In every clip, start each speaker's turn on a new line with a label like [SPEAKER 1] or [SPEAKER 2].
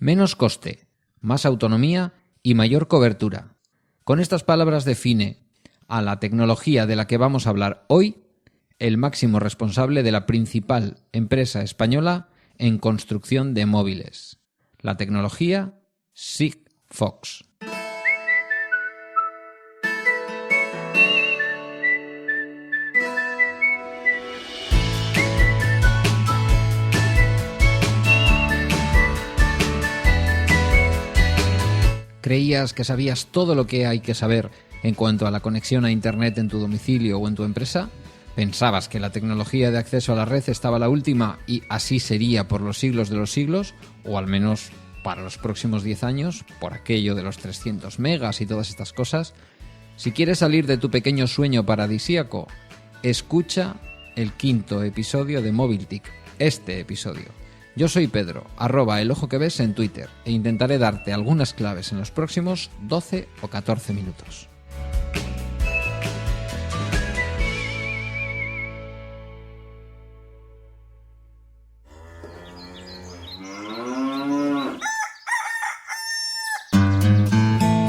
[SPEAKER 1] Menos coste, más autonomía y mayor cobertura. Con estas palabras define a la tecnología de la que vamos a hablar hoy el máximo responsable de la principal empresa española en construcción de móviles, la tecnología Sigfox. ¿Creías que sabías todo lo que hay que saber en cuanto a la conexión a Internet en tu domicilio o en tu empresa? ¿Pensabas que la tecnología de acceso a la red estaba la última y así sería por los siglos de los siglos, o al menos para los próximos 10 años, por aquello de los 300 megas y todas estas cosas? Si quieres salir de tu pequeño sueño paradisíaco, escucha el 5º episodio de MobilTIC, este episodio. Yo soy Pedro, @elojoqueves en Twitter, e intentaré darte algunas claves en los próximos 12 o 14 minutos.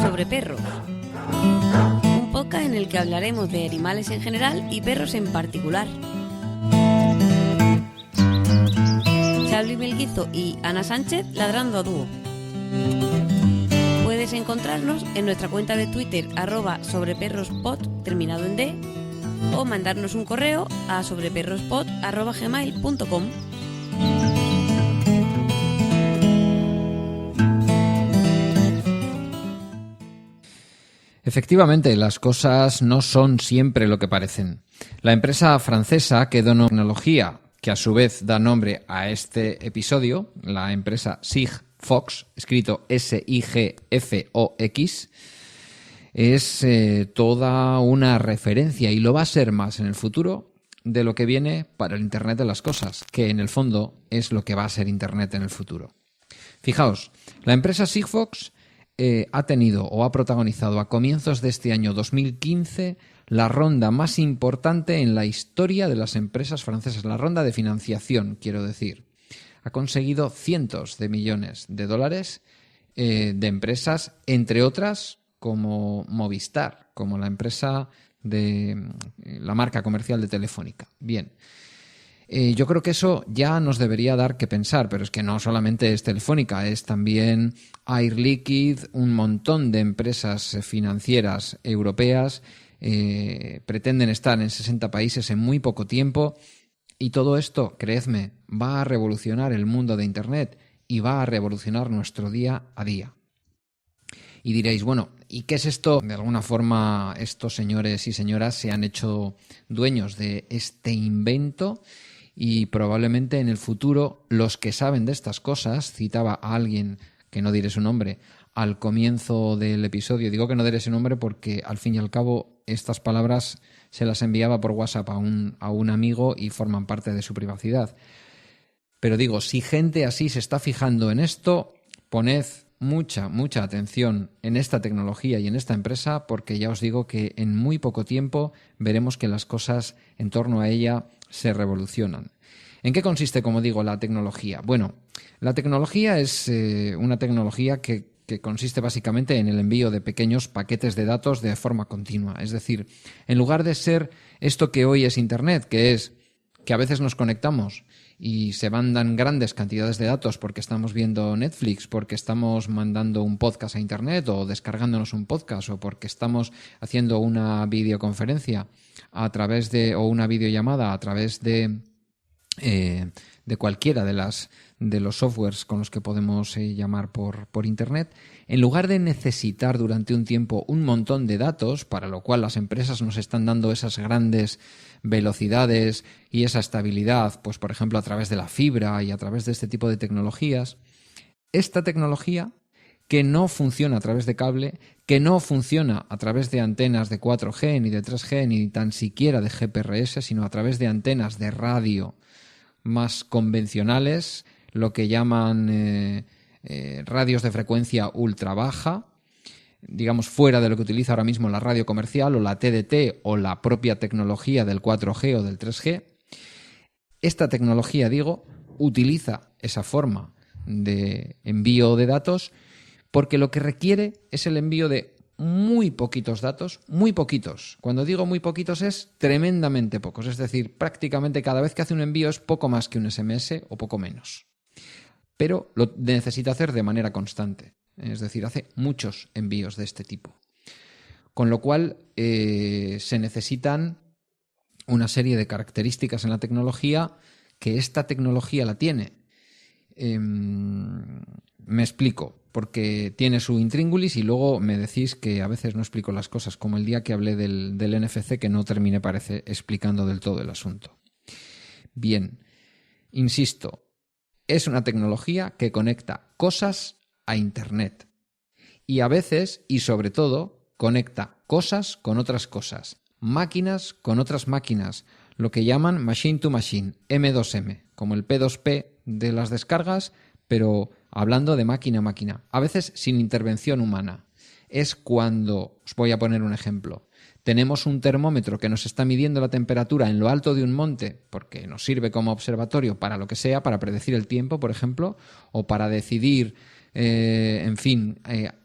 [SPEAKER 2] Sobre perros. Un podcast en el que hablaremos de animales en general y perros en particular. Luis Melguizo y Ana Sánchez ladrando a dúo. Puedes encontrarnos en nuestra cuenta de Twitter @sobreperrospod terminado en D, o mandarnos un correo a sobreperrospod@gmail.com.
[SPEAKER 1] Efectivamente, las cosas no son siempre lo que parecen. La empresa francesa que donó tecnología, que a su vez da nombre a este episodio, la empresa Sigfox, escrito Sigfox, es toda una referencia, y lo va a ser más en el futuro, de lo que viene para el Internet de las cosas, que en el fondo es lo que va a ser Internet en el futuro. Fijaos, la empresa Sigfox ha tenido o ha protagonizado a comienzos de este año 2015 la ronda más importante en la historia de las empresas francesas, la ronda de financiación, quiero decir. Ha conseguido cientos de millones de dólares de empresas, entre otras como Movistar, como la empresa de la marca comercial de Telefónica. Bien. Yo creo que eso ya nos debería dar que pensar, pero es que no solamente es Telefónica, es también Air Liquide, un montón de empresas financieras europeas. Pretenden estar en 60 países en muy poco tiempo, y todo esto, creedme, va a revolucionar el mundo de Internet y va a revolucionar nuestro día a día. Y diréis, bueno, ¿y qué es esto? De alguna forma estos señores y señoras se han hecho dueños de este invento, y probablemente en el futuro los que saben de estas cosas, citaba a alguien que no diré su nombre al comienzo del episodio. Digo que no diré su nombre porque al fin y al cabo estas palabras se las enviaba por WhatsApp a un amigo y forman parte de su privacidad. Pero digo, si gente así se está fijando en esto, poned mucha atención en esta tecnología y en esta empresa, porque ya os digo que en muy poco tiempo veremos que las cosas en torno a ella se revolucionan. ¿En qué consiste, como digo, la tecnología? Bueno, la tecnología es una tecnología que consiste básicamente en el envío de pequeños paquetes de datos de forma continua. Es decir, en lugar de ser esto que hoy es Internet, que es que a veces nos conectamos y se mandan grandes cantidades de datos porque estamos viendo Netflix, porque estamos mandando un podcast a Internet o descargándonos un podcast, o porque estamos haciendo una videoconferencia a través de, o una videollamada a través de cualquiera de los softwares con los que podemos llamar por Internet. En lugar de necesitar durante un tiempo un montón de datos, para lo cual las empresas nos están dando esas grandes velocidades y esa estabilidad, pues por ejemplo a través de la fibra y a través de este tipo de tecnologías, esta tecnología, que no funciona a través de cable, que no funciona a través de antenas de 4G ni de 3G ni tan siquiera de GPRS, sino a través de antenas de radio más convencionales, lo que llaman radios de frecuencia ultra baja, digamos fuera de lo que utiliza ahora mismo la radio comercial o la TDT o la propia tecnología del 4G o del 3G. Esta tecnología, digo, utiliza esa forma de envío de datos, porque lo que requiere es el envío de muy poquitos datos, muy poquitos. Cuando digo muy poquitos es tremendamente pocos, es decir, prácticamente cada vez que hace un envío es poco más que un SMS o poco menos. Pero lo necesita hacer de manera constante, es decir, hace muchos envíos de este tipo. Con lo cual se necesitan una serie de características en la tecnología que esta tecnología la tiene. Me explico, porque tiene su intríngulis y luego me decís que a veces no explico las cosas, como el día que hablé del NFC, que no terminé, parece, explicando del todo el asunto. Bien, insisto, es una tecnología que conecta cosas a Internet y a veces, y sobre todo, conecta cosas con otras cosas, máquinas con otras máquinas, lo que llaman machine to machine, M2M, como el P2P de las descargas, pero hablando de máquina a máquina, a veces sin intervención humana. Es cuando, os voy a poner un ejemplo, tenemos un termómetro que nos está midiendo la temperatura en lo alto de un monte, porque nos sirve como observatorio para lo que sea, para predecir el tiempo, por ejemplo, o para decidir,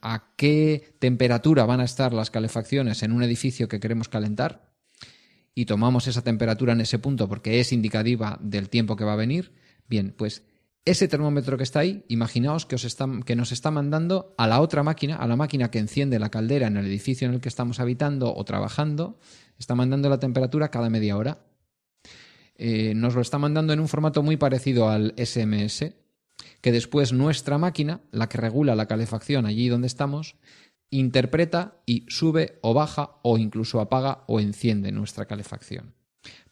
[SPEAKER 1] a qué temperatura van a estar las calefacciones en un edificio que queremos calentar, y tomamos esa temperatura en ese punto porque es indicativa del tiempo que va a venir. Bien, pues ese termómetro que está ahí, imaginaos que nos está mandando a la otra máquina, a la máquina que enciende la caldera en el edificio en el que estamos habitando o trabajando, está mandando la temperatura cada media hora. Nos lo está mandando en un formato muy parecido al SMS, que después nuestra máquina, la que regula la calefacción allí donde estamos, interpreta y sube o baja o incluso apaga o enciende nuestra calefacción.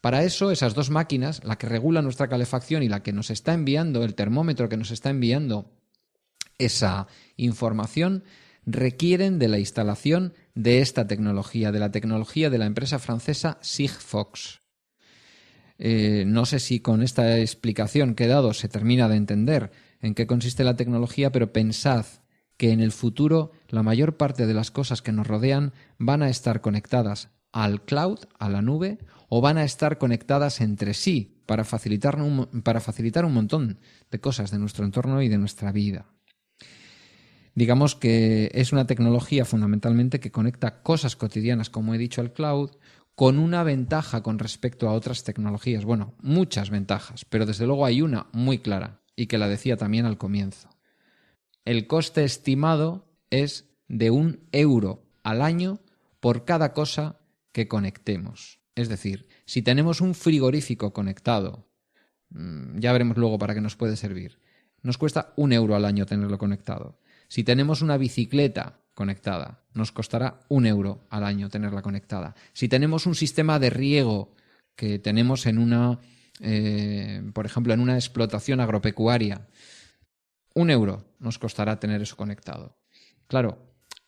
[SPEAKER 1] Para eso, esas dos máquinas, la que regula nuestra calefacción y la que nos está enviando, el termómetro que nos está enviando esa información, requieren de la instalación de esta tecnología, de la tecnología de la empresa francesa Sigfox. No sé si con esta explicación que he dado se termina de entender en qué consiste la tecnología, pero pensad que en el futuro la mayor parte de las cosas que nos rodean van a estar conectadas al cloud, a la nube, o van a estar conectadas entre sí para facilitar un montón de cosas de nuestro entorno y de nuestra vida. Digamos que es una tecnología fundamentalmente que conecta cosas cotidianas, como he dicho, al cloud, con una ventaja con respecto a otras tecnologías. Bueno, muchas ventajas, pero desde luego hay una muy clara y que la decía también al comienzo. El coste estimado es de €1 al año por cada cosa que conectemos. Es decir, si tenemos un frigorífico conectado, ya veremos luego para qué nos puede servir, nos cuesta €1 al año tenerlo conectado. Si tenemos una bicicleta conectada, nos costará €1 al año tenerla conectada. Si tenemos un sistema de riego que tenemos en por ejemplo, en una explotación agropecuaria, €1 nos costará tener eso conectado. Claro,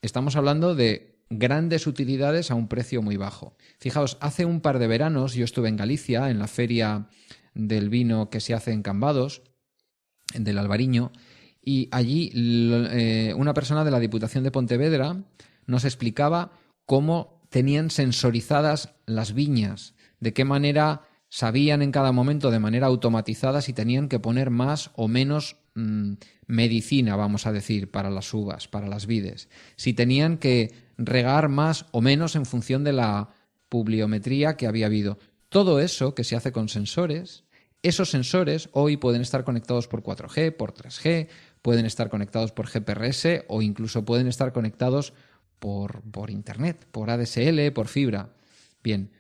[SPEAKER 1] estamos hablando de grandes utilidades a un precio muy bajo. Fijaos, hace un par de veranos yo estuve en Galicia, en la feria del vino que se hace en Cambados, del Albariño, y allí una persona de la Diputación de Pontevedra nos explicaba cómo tenían sensorizadas las viñas, de qué manera sabían en cada momento de manera automatizada si tenían que poner más o menos medicina, vamos a decir, para las uvas, para las vides, si tenían que regar más o menos en función de la pluviometría que había habido. Todo eso que se hace con sensores, esos sensores hoy pueden estar conectados por 4G, por 3G, pueden estar conectados por GPRS o incluso pueden estar conectados por Internet, por ADSL, por fibra. Bien,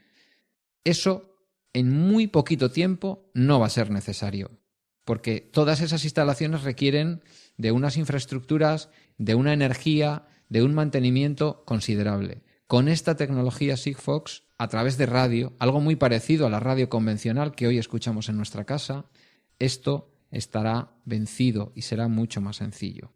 [SPEAKER 1] eso en muy poquito tiempo no va a ser necesario, porque todas esas instalaciones requieren de unas infraestructuras, de una energía, de un mantenimiento considerable. Con esta tecnología Sigfox, a través de radio, algo muy parecido a la radio convencional que hoy escuchamos en nuestra casa, esto estará vencido y será mucho más sencillo.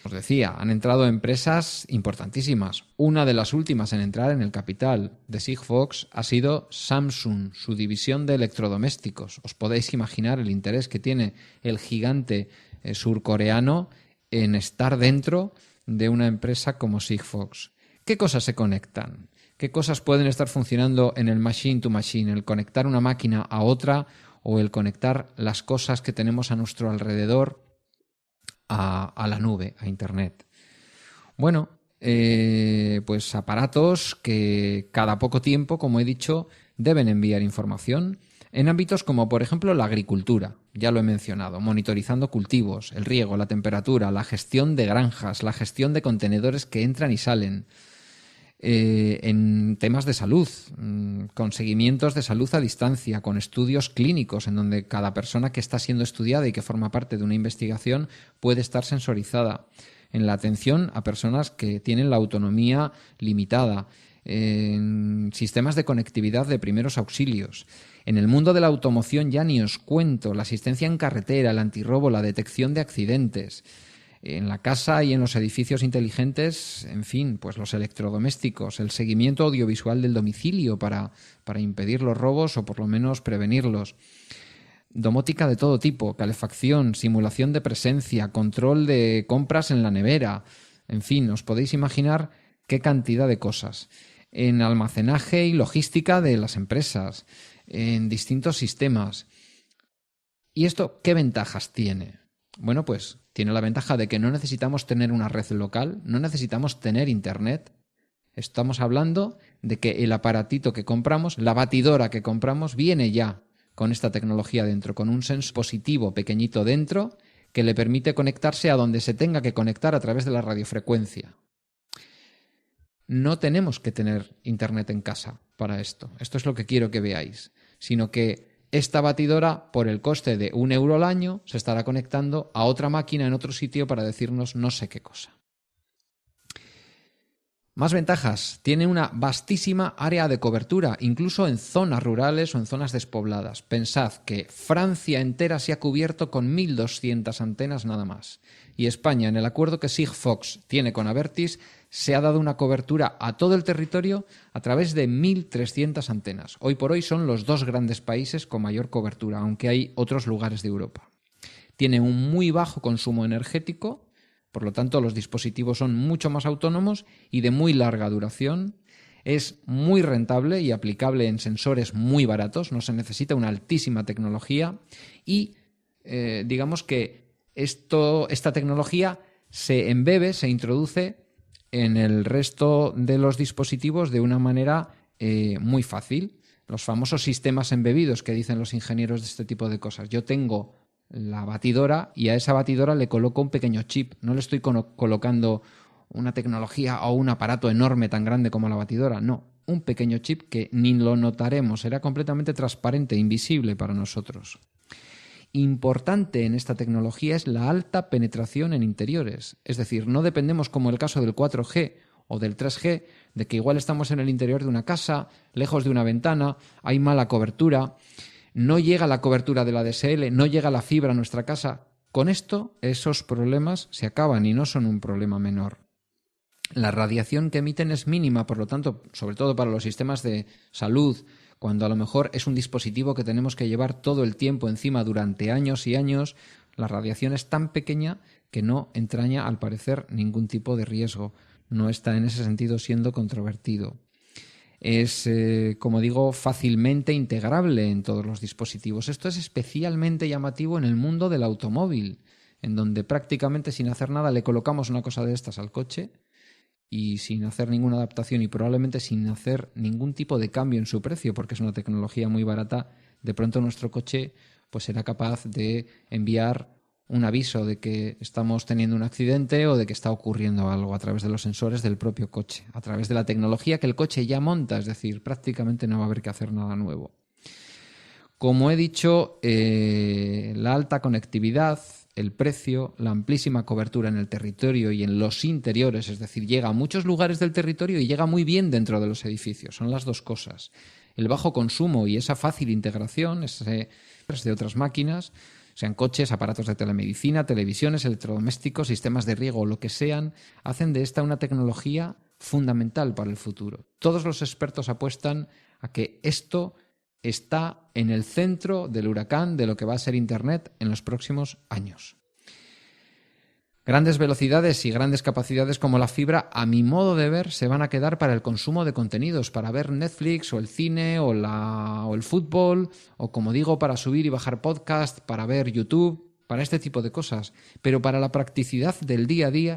[SPEAKER 1] Os decía, han entrado empresas importantísimas. Una de las últimas en entrar en el capital de Sigfox ha sido Samsung, su división de electrodomésticos. Os podéis imaginar el interés que tiene el gigante surcoreano en estar dentro de una empresa como Sigfox. ¿Qué cosas se conectan? ¿Qué cosas pueden estar funcionando en el machine to machine? El conectar una máquina a otra o el conectar las cosas que tenemos a nuestro alrededor a la nube, a Internet. Bueno, pues aparatos que cada poco tiempo, como he dicho, deben enviar información en ámbitos como, por ejemplo, la agricultura, ya lo he mencionado, monitorizando cultivos, el riego, la temperatura, la gestión de granjas, la gestión de contenedores que entran y salen, en temas de salud, con seguimientos de salud a distancia, con estudios clínicos en donde cada persona que está siendo estudiada y que forma parte de una investigación puede estar sensorizada, en la atención a personas que tienen la autonomía limitada, en sistemas de conectividad de primeros auxilios. En el mundo de la automoción ya ni os cuento, la asistencia en carretera, el antirrobo, la detección de accidentes. En la casa y en los edificios inteligentes, en fin, pues los electrodomésticos, el seguimiento audiovisual del domicilio para impedir los robos o por lo menos prevenirlos. Domótica de todo tipo, calefacción, simulación de presencia, control de compras en la nevera. En fin, os podéis imaginar qué cantidad de cosas. En almacenaje y logística de las empresas, en distintos sistemas. ¿Y esto qué ventajas tiene? Bueno, pues tiene la ventaja de que no necesitamos tener una red local, no necesitamos tener Internet. Estamos hablando de que el aparatito que compramos, la batidora que compramos, viene ya con esta tecnología dentro, con un sensor positivo pequeñito dentro que le permite conectarse a donde se tenga que conectar a través de la radiofrecuencia. No tenemos que tener Internet en casa para esto. Esto es lo que quiero que veáis. Sino que esta batidora, por el coste de 1 euro al año, se estará conectando a otra máquina en otro sitio para decirnos no sé qué cosa. Más ventajas. Tiene una vastísima área de cobertura, incluso en zonas rurales o en zonas despobladas. Pensad que Francia entera se ha cubierto con 1.200 antenas nada más. Y España, en el acuerdo que Sigfox tiene con Abertis, se ha dado una cobertura a todo el territorio a través de 1.300 antenas. Hoy por hoy son los 2 grandes países con mayor cobertura, aunque hay otros lugares de Europa. Tiene un muy bajo consumo energético, por lo tanto los dispositivos son mucho más autónomos y de muy larga duración. Es muy rentable y aplicable en sensores muy baratos, no se necesita una altísima tecnología y digamos que esta tecnología se embebe, se introduce en el resto de los dispositivos de una manera muy fácil. Los famosos sistemas embebidos que dicen los ingenieros de este tipo de cosas. Yo tengo la batidora y a esa batidora le coloco un pequeño chip. No le estoy colocando una tecnología o un aparato enorme tan grande como la batidora. No, un pequeño chip que ni lo notaremos. Será completamente transparente, invisible para nosotros. Importante en esta tecnología es la alta penetración en interiores. Es decir, no dependemos, como el caso del 4G o del 3G, de que igual estamos en el interior de una casa, lejos de una ventana, hay mala cobertura, no llega la cobertura de la DSL, no llega la fibra a nuestra casa. Con esto, esos problemas se acaban y no son un problema menor. La radiación que emiten es mínima, por lo tanto, sobre todo para los sistemas de salud, cuando a lo mejor es un dispositivo que tenemos que llevar todo el tiempo encima durante años y años, la radiación es tan pequeña que no entraña, al parecer, ningún tipo de riesgo. No está en ese sentido siendo controvertido. Es, como digo, fácilmente integrable en todos los dispositivos. Esto es especialmente llamativo en el mundo del automóvil, en donde prácticamente sin hacer nada le colocamos una cosa de estas al coche y sin hacer ninguna adaptación y probablemente sin hacer ningún tipo de cambio en su precio, porque es una tecnología muy barata, de pronto nuestro coche pues será capaz de enviar un aviso de que estamos teniendo un accidente o de que está ocurriendo algo a través de los sensores del propio coche, a través de la tecnología que el coche ya monta, es decir, prácticamente no va a haber que hacer nada nuevo. Como he dicho, la alta conectividad, el precio, la amplísima cobertura en el territorio y en los interiores, es decir, llega a muchos lugares del territorio y llega muy bien dentro de los edificios, son las dos cosas. El bajo consumo y esa fácil integración de otras máquinas, sean coches, aparatos de telemedicina, televisiones, electrodomésticos, sistemas de riego o lo que sean, hacen de esta una tecnología fundamental para el futuro. Todos los expertos apuestan a que esto está en el centro del huracán de lo que va a ser Internet en los próximos años. Grandes velocidades y grandes capacidades como la fibra, a mi modo de ver, se van a quedar para el consumo de contenidos, para ver Netflix o el cine o el fútbol, o como digo, para subir y bajar podcast, para ver YouTube. para este tipo de cosas, pero para la practicidad del día a día